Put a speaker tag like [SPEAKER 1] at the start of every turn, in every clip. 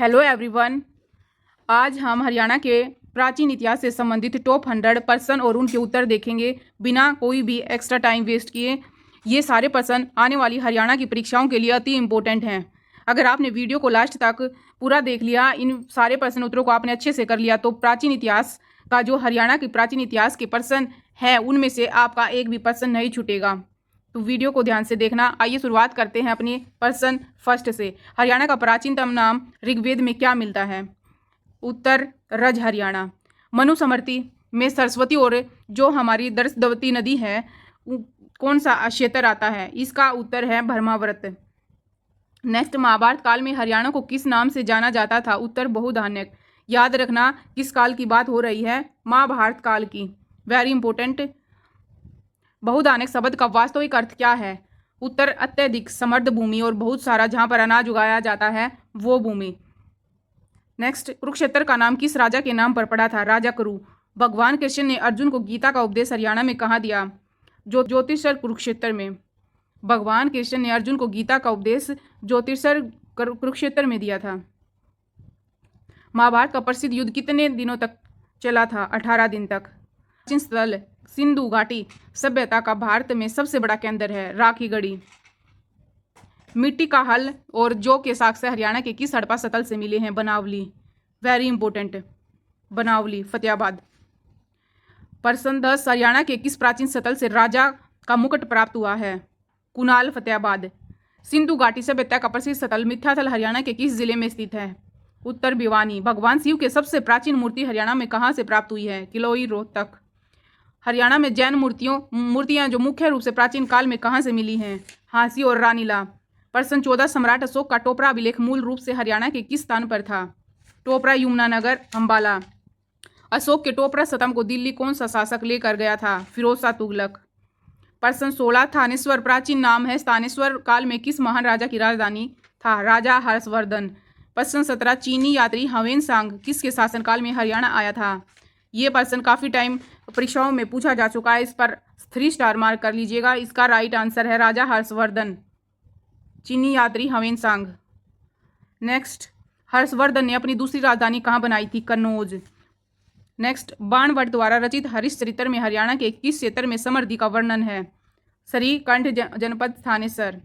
[SPEAKER 1] Hello everyone. आज हम हरियाणा के प्राचीन इतिहास से संबंधित टॉप 100 पर्सन और उनके उत्तर देखेंगे बिना कोई भी एक्स्ट्रा टाइम वेस्ट किए। ये सारे पर्सन आने वाली हरियाणा की परीक्षाओं के लिए अति इम्पोर्टेंट हैं। अगर आपने वीडियो को लास्ट तक पूरा देख लिया, इन सारे प्रश्न उत्तरों को आपने अच्छे से कर लिया, तो प्राचीन इतिहास का जो हरियाणा के प्राचीन इतिहास के पर्सन है उनमें से आपका एक भी पर्सन नहीं छूटेगा। तो वीडियो को ध्यान से देखना। आइए शुरुआत करते हैं अपने पर्सन फर्स्ट से। हरियाणा का प्राचीनतम नाम ऋग्वेद में क्या मिलता है? उत्तर रज हरियाणा। मनुस्मृति में सरस्वती और जो हमारी दरसदवती नदी है कौन सा क्षेत्र आता है? इसका उत्तर है ब्रह्मावर्त। नेक्स्ट, महाभारत काल में हरियाणा को किस नाम से जाना जाता था? उत्तर बहुधान्यक। याद रखना किस काल की बात हो रही है? महाभारत काल की। Very important. बहुधान्यक शब्द का वास्तविक अर्थ क्या है? उत्तर अत्यधिक समृद्ध भूमि और बहुत सारा जहां पर अनाज उगाया जाता है वो भूमि। नेक्स्ट, कुरुक्षेत्र का नाम किस राजा के नाम पर पड़ा था? राजा कुरु। भगवान कृष्ण ने अर्जुन को गीता का उपदेश हरियाणा में कहाँ दिया? ज्योतिषर कुरुक्षेत्र में। भगवान कृष्ण ने अर्जुन को गीता का उपदेश ज्योतिषर कुरुक्षेत्र में दिया था। महाभारत का प्रसिद्ध युद्ध कितने दिनों तक चला था? 18 दिन तक। प्राचीन स्थल सिंधु घाटी सभ्यता का भारत में सबसे बड़ा केंद्र है राखीगढ़ी। मिट्टी का हल और जौ के साक्ष्य हरियाणा के किस हड़प्पा स्थल से मिले हैं? Banawali. Very important. Banawali Fatehabad. Person 10, Haryana के किस प्राचीन स्थल से राजा का मुकुट प्राप्त हुआ है? कुणाल फतेहाबाद। सिंधु घाटी सभ्यता का प्रसिद्ध स्थल मिथ्याथल हरियाणा के किस जिले में स्थित है? उत्तर भिवानी। भगवान शिव के सबसे प्राचीन मूर्ति हरियाणा में कहाँ से प्राप्त हुई है? किलोई रोहतक। हरियाणा में जैन मूर्तियां जो मुख्य रूप से प्राचीन काल में कहाँ से मिली हैं? हांसी और रानीला। पर्सन 14, सम्राट अशोक का टोपरा अभिलेख मूल रूप से हरियाणा के किस स्थान पर था? टोपरा यमुनानगर अंबाला। अशोक के टोपरा सतम को दिल्ली कौन सा शासक लेकर गया था? फिरोज शाह तुगलक। पर्सन 16, थानेश्वर प्राचीन नाम है। स्थानेश्वर काल में किस महान राजा की राजधानी था? राजा हर्षवर्धन। पर्सन 17, चीनी यात्री हवेन सांग किसके शासनकाल में हरियाणा आया था? ये पर्सन काफ़ी टाइम परीक्षाओं में पूछा जा चुका है, इस पर 3 स्टार मार्क कर लीजिएगा। इसका राइट आंसर है राजा हर्षवर्धन। चीनी यात्री हवेन सांग। नेक्स्ट, हर्षवर्धन ने अपनी दूसरी राजधानी कहाँ बनाई थी? कन्नौज। नेक्स्ट, बाणभट्ट द्वारा रचित हरिश्चरित्र में हरियाणा के किस क्षेत्र में समृद्धि का वर्णन है? श्रीकंठ जनपद थानेसर।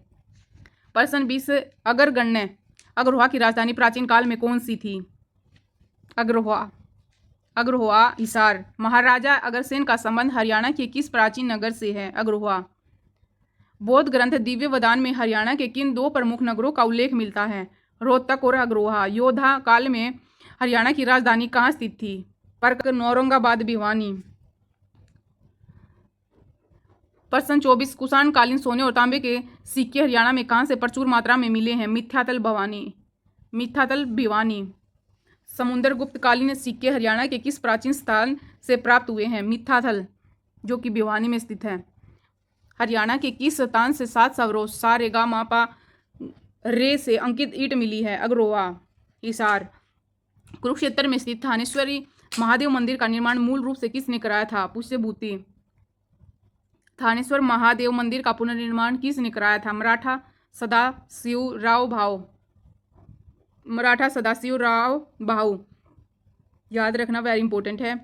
[SPEAKER 1] पर्सन 20, अगरगण्य अग्रहोआ की राजधानी प्राचीन काल में कौन सी थी? अग्रहोआ हिसार। महाराजा अग्रसेन का संबंध हरियाणा के किस प्राचीन नगर से है? अग्रहोआ। बौद्ध ग्रंथ दिव्य वदान में हरियाणा के किन 2 प्रमुख नगरों का उल्लेख मिलता है? रोहतक और अग्रोहा। योद्धा काल में हरियाणा की राजधानी कहाँ स्थित थी? परक औरंगाबाद भिवानी। पर्सन 24, कुषाण कालीन सोने और तांबे के सिक्के हरियाणा में कहाँ से प्रचुर मात्रा में मिले हैं? मिथ्यातल भिवानी। समुद्रगुप्त कालीन सिक्के हरियाणा के किस प्राचीन स्थान से प्राप्त हुए हैं? मिथ्याथल, जो कि भिवानी में स्थित है। हरियाणा के किस स्थान से 7 स्वरों सा रे गा मा पा रे से अंकित ईंट मिली है? अग्रोहा हिसार। कुरुक्षेत्र में स्थित थानेश्वरी महादेव मंदिर का निर्माण मूल रूप से किसने कराया था? पुष्यभूति। थानेश्वर महादेव मंदिर का पुनर्निर्माण किसने कराया था? मराठा सदाशिव राव भाऊ। याद रखना, वेरी इंपॉर्टेंट है।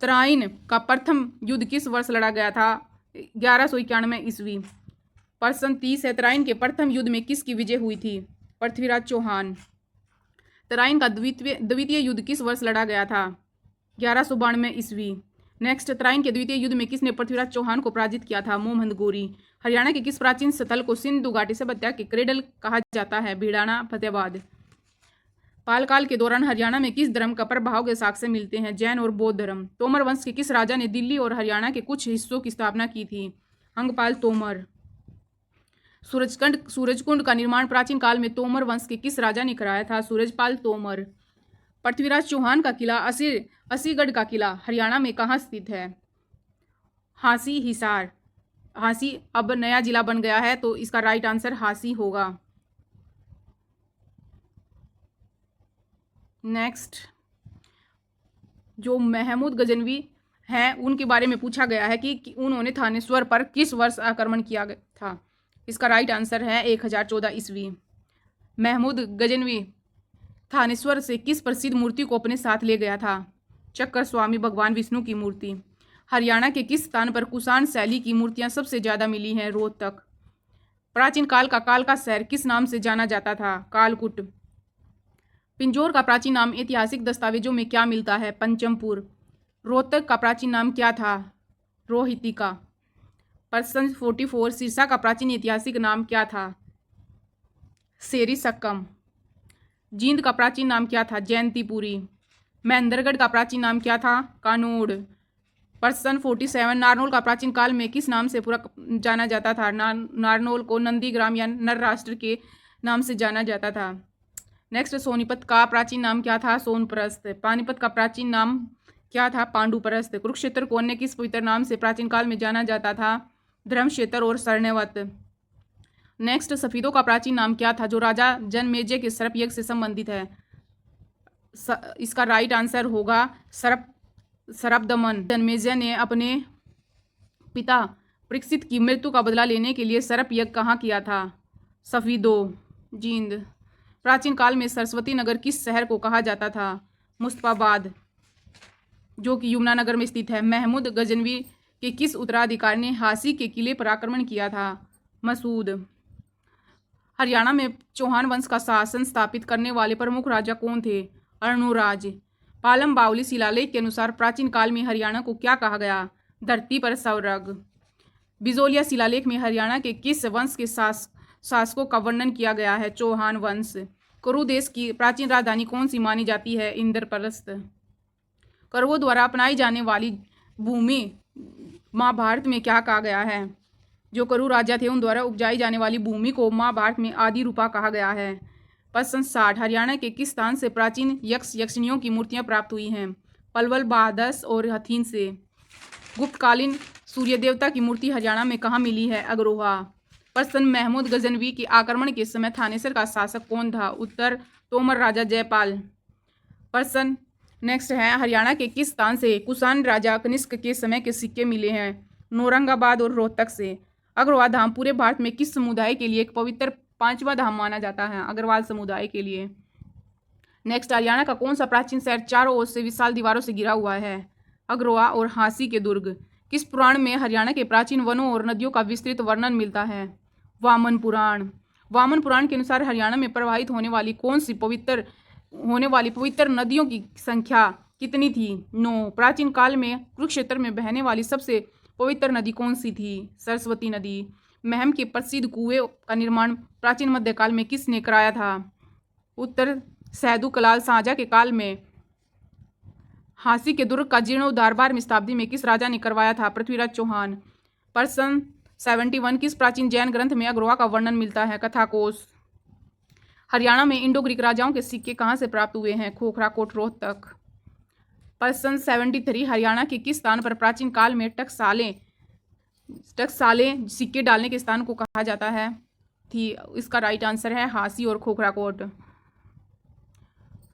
[SPEAKER 1] तराइन का प्रथम युद्ध किस वर्ष लड़ा गया था? 1191 ईस्वी। पर्सन 30 है, तराइन के प्रथम युद्ध में किसकी विजय हुई थी? पृथ्वीराज चौहान। तराइन का द्वितीय युद्ध किस वर्ष लड़ा गया था? 1192 ईस्वी। नेक्स्ट, तराइन के द्वितीय युद्ध में किसने पृथ्वीराज चौहान को पराजित किया था? मोहम्मद गोरी। हरियाणा के किस प्राचीन स्थल को सिंधु घाटी सभ्यता के क्रेडल कहा जाता है? भिड़ाना फतेहाबाद। पालकाल के दौरान हरियाणा में किस धर्म का प्रभाव के साक्ष्य मिलते हैं? जैन और बौद्ध धर्म। तोमर वंश के किस राजा ने दिल्ली और हरियाणा के कुछ हिस्सों की स्थापना की थी? अंगपाल तोमर। सूरजकुंड का निर्माण प्राचीन काल में तोमर वंश के किस राजा ने कराया था? सूरजपाल तोमर। पृथ्वीराज चौहान का किला असीगढ़ का किला हरियाणा में कहाँ स्थित है? हांसी हिसार। हांसी अब नया जिला बन गया है, तो इसका राइट आंसर हांसी होगा। नेक्स्ट, जो महमूद गजनवी हैं उनके बारे में पूछा गया है कि उन्होंने थानेश्वर पर किस वर्ष आक्रमण किया था? इसका राइट आंसर है 1014 ईस्वी। महमूद गजनवी थानेश्वर से किस प्रसिद्ध मूर्ति को अपने साथ ले गया था? चक्कर स्वामी भगवान विष्णु की मूर्ति। हरियाणा के किस स्थान पर कुषाण शैली की मूर्तियां सबसे ज्यादा मिली हैं? रोहतक। प्राचीन काल का काल का शहर किस नाम से जाना जाता था? कालकुट। पिंजौर का प्राचीन नाम ऐतिहासिक दस्तावेजों में क्या मिलता है? पंचमपुर। रोहतक का प्राचीन नाम क्या था? रोहितिका। पर्सन 44 सिरसा का प्राचीन ऐतिहासिक नाम क्या था? सेरी सक्कम। जींद का प्राचीन नाम क्या था? जयंतीपुरी। महेंद्रगढ़ का प्राचीन नाम क्या था? कानोड़। पर्सन 47 नारनौल का प्राचीन काल में किस नाम से पूरा जाना जाता था? नारनौल को नंदीग्राम या नर राष्ट्र के नाम से जाना जाता था। नेक्स्ट, सोनीपत का प्राचीन नाम क्या था? सोनप्रस्थ। पानीपत का प्राचीन नाम क्या था? पांडुप्रस्थ। कुरुक्षेत्र को अन्य किस पवित्र नाम से प्राचीन काल में जाना जाता था? धर्मक्षेत्र और स्वर्णवत। नेक्स्ट, सफीदों का प्राचीन नाम क्या था जो राजा जनमेजय के सर्प यज्ञ से संबंधित है? इसका राइट आंसर होगा सर्पदमन। जनमेजय ने अपने पिता परीक्षित की मृत्यु का बदला लेने के लिए सर्प यज्ञ कहाँ किया था? सफीदो, जींद। प्राचीन काल में सरस्वती नगर किस शहर को कहा जाता था? मुस्तफाबाद, जो कि यमुनानगर में स्थित है। महमूद गजनवी के किस उत्तराधिकारी ने हासी के किले पर आक्रमण किया था? मसूद। हरियाणा में चौहान वंश का शासन स्थापित करने वाले प्रमुख राजा कौन थे? अर्णोराज। पालम बावली शिलालेख के अनुसार प्राचीन काल में हरियाणा को क्या कहा गया? धरती पर स्वर्ग। बिजोलिया शिलालेख में हरियाणा के किस वंश के शासकों का वर्णन किया गया है? चौहान वंश। कुरु देश की प्राचीन राजधानी कौन सी मानी जाती है? इंद्रप्रस्थ। कौरवों द्वारा अपनाई जाने वाली भूमि महाभारत में क्या कहा गया है? जो कुरु राजा थे उन द्वारा उपजाई जाने वाली भूमि को महाभारत में आदि रूपा कहा गया है। प्रश्न 60, हरियाणा के किस स्थान से प्राचीन यक्ष यक्षिणियों की मूर्तियां प्राप्त हुई हैं? पलवल, बादस और हथीन से। गुप्तकालीन सूर्य देवता की मूर्ति हरियाणा में कहाँ मिली है? अग्रोहा। प्रश्न, महमूद गजनवी के आक्रमण के समय थानेसर का शासक कौन था? उत्तर, तोमर राजा जयपाल। प्रश्न नेक्स्ट है, हरियाणा के किस स्थान से कुषाण राजा कनिष्क के समय के सिक्के मिले हैं? नौरंगाबाद और रोहतक से। अग्रवाल धाम पूरे भारत में किस समुदाय के लिए एक पवित्र 5वां धाम माना जाता है? अग्रवाल समुदाय के लिए। नेक्स्ट, हरियाणा का कौन सा प्राचीन शहर चारों ओर से विशाल दीवारों से घिरा हुआ है? अग्रवा और हांसी के दुर्ग। किस पुराण में हरियाणा के प्राचीन वनों और नदियों का विस्तृत वर्णन मिलता है? वामन पुराण। वामन पुराण के अनुसार हरियाणा में प्रवाहित होने वाली पवित्र नदियों की संख्या कितनी थी? 9। प्राचीन काल में कुरुक्षेत्र में बहने वाली सबसे पवित्र नदी कौन सी थी? सरस्वती नदी। महम के प्रसिद्ध कुएं का निर्माण प्राचीन मध्यकाल में किसने कराया था? उत्तर, सैदू कलाल साझा के काल में। हांसी के दुर्ग का जीर्णोद्धार 12वीं शताब्दी में किस राजा ने करवाया था? पृथ्वीराज चौहान। प्रश्न 71, किस प्राचीन जैन ग्रंथ में अग्रवा का वर्णन मिलता है? कथाकोश। हरियाणा में इंडो ग्रीक राजाओं के सिक्के कहाँ से प्राप्त हुए हैं? खोखराकोट, रोहतक। प्रश्न 73, हरियाणा के किस स्थान पर प्राचीन काल में टकसाले सिक्के डालने के स्थान को कहा जाता है? इसका राइट आंसर है हांसी और खोखराकोट।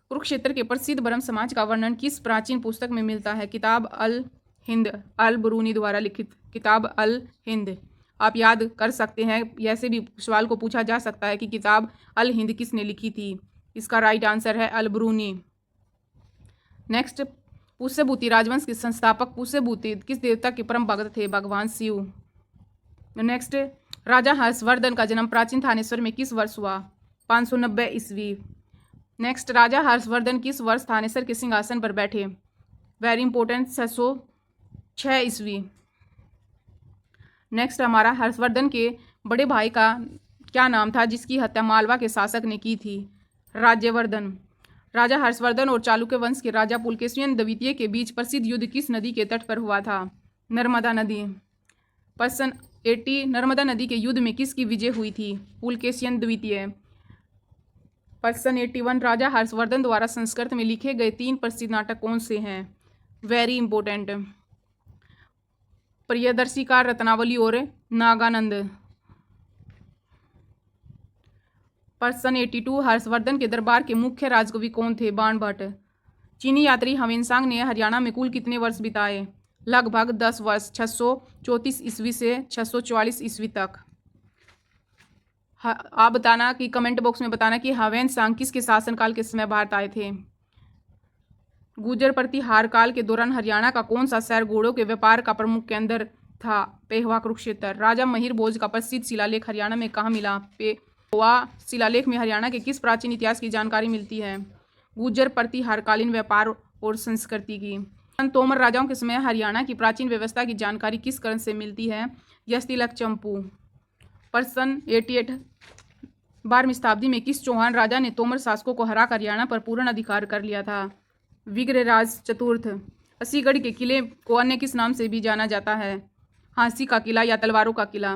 [SPEAKER 1] कुरुक्षेत्र के प्रसिद्ध ब्रह्म समाज का वर्णन किस प्राचीन पुस्तक में मिलता है? किताब अल हिंद, अल बरूनी द्वारा लिखित किताब अल हिंद। आप याद कर सकते हैं, ऐसे भी सवाल को पूछा जा सकता है कि किताब अल हिंद किसने लिखी थी? इसका राइट आंसर है अल बरूनी। नेक्स्ट, पुष्यभूति राजवंश के संस्थापक पुष्यभूति किस देवता के परम भक्त थे? भगवान शिव। नेक्स्ट, राजा हर्षवर्धन का जन्म प्राचीन थानेश्वर में किस वर्ष हुआ? 590 ईस्वी। नेक्स्ट, राजा हर्षवर्धन किस वर्ष थानेश्वर के सिंहासन पर बैठे? वेरी इंपॉर्टेंट, 606 ईस्वी। नेक्स्ट, हमारा हर्षवर्धन के बड़े भाई का क्या नाम था जिसकी हत्या मालवा के शासक ने की थी? राज्यवर्धन। राजा हर्षवर्धन और चालुक्य वंश के राजा पुलकेशिन द्वितीय के बीच प्रसिद्ध युद्ध किस नदी के तट पर हुआ था? नर्मदा नदी। प्रश्न 80, नर्मदा नदी के युद्ध में किसकी विजय हुई थी? पुलकेशिन द्वितीय। प्रश्न 81, राजा हर्षवर्धन द्वारा संस्कृत में लिखे गए 3 प्रसिद्ध नाटक कौन से हैं? वेरी इंपॉर्टेंट, प्रियदर्शिका, रत्नावली और नागानंद। प्रश्न 82, हर्षवर्धन के दरबार के मुख्य राजकवि कौन थे? बाणभट्ट। चीनी यात्री ह्वेनसांग ने हरियाणा में कुल कितने वर्ष बिताए? लगभग 10 वर्ष, 634 ईस्वी से 644 ईस्वी तक। आप बताना कि कमेंट बॉक्स में बताना कि हवेन सांग किसके शासनकाल के समय भारत आए थे। गुर्जर प्रतिहार काल के दौरान हरियाणा का कौन सा शहर घोड़ों के व्यापार का प्रमुख केंद्र था? पेहवा कुरुक्षेत्र। राजा महिर भोज का प्रसिद्ध शिलालेख हरियाणा में कहाँ मिला? पेहवा शिलालेख में हरियाणा के किस प्राचीन इतिहास की जानकारी मिलती है? गुर्जर प्रतिहारकालीन व्यापार और संस्कृति की। तोमर राजाओं के समय हरियाणा की प्राचीन व्यवस्था की जानकारी किस ग्रंथ से मिलती है? यशतिलक चंपू। प्रश्न 88 12वीं शताब्दी में किस चौहान राजा ने तोमर शासकों को हराकर हरियाणा पर पूर्ण अधिकार कर लिया था? विग्रहराज चतुर्थ। अस्सीगढ़ के किले को अन्य किस नाम से भी जाना जाता है? हाँसी का किला या तलवारों का किला?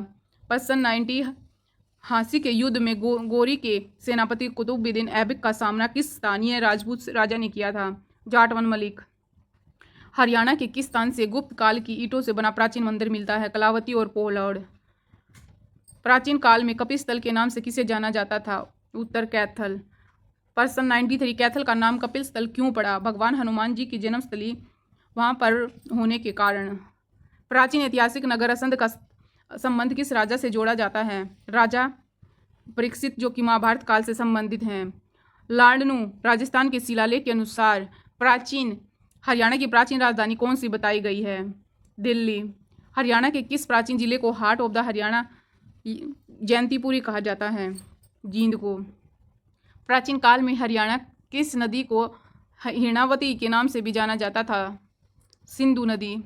[SPEAKER 1] प्रश्न 90 हाँसी के युद्ध में गोरी के सेनापति कुतुबुद्दीन ऐबक का सामना किस स्थानीय राजपूत राजा ने किया था? जाटवन मलिक। हरियाणा के किस स्थान से गुप्त काल की ईंटों से बना प्राचीन मंदिर मिलता है? कलावती और पोहलौड़। प्राचीन काल में कपिस्थल के नाम से किसे जाना जाता था? उत्तर कैथल। प्रश्न 93 कैथल का नाम कपिल स्थल क्यों पड़ा? भगवान हनुमान जी की जन्मस्थली वहां पर होने के कारण। प्राचीन ऐतिहासिक नगर असंध का संबंध किस राजा से जोड़ा जाता है? राजा परीक्षित, जो कि महाभारत काल से संबंधित हैं। लाडनू राजस्थान के शिलालेख के अनुसार हरियाणा की प्राचीन राजधानी कौन सी बताई गई है? दिल्ली। हरियाणा के किस प्राचीन जिले को हार्ट ऑफ द हरियाणा जयंतीपुरी कहा जाता है? जींद को। प्राचीन काल में हरियाणा किस नदी को हिरणावती के नाम से भी जाना जाता था? सिंधु नदी।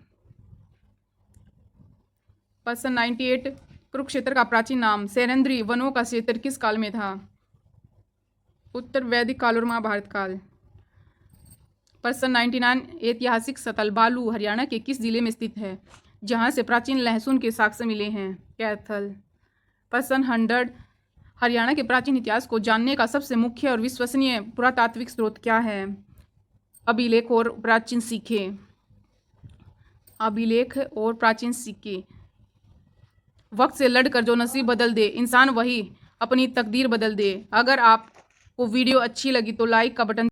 [SPEAKER 1] प्रश्न 98 कुरुक्षेत्र का प्राचीन नाम? सैरंध्री वनों का क्षेत्र किस काल में था? उत्तर वैदिक काल और महाभारत काल। प्रश्न 99 ऐतिहासिक सतल बालू हरियाणा के किस जिले में स्थित है, जहां से प्राचीन लहसुन के साक्ष्य मिले हैं? कैथल। प्रश्न 100 हरियाणा के प्राचीन इतिहास को जानने का सबसे मुख्य और विश्वसनीय पुरातात्विक स्रोत क्या है? अभिलेख और प्राचीन सिक्के। अभिलेख और प्राचीन सिक्के। वक्त से लड़कर जो नसीब बदल दे, इंसान वही अपनी तकदीर बदल दे। अगर आपको वीडियो अच्छी लगी तो लाइक का बटन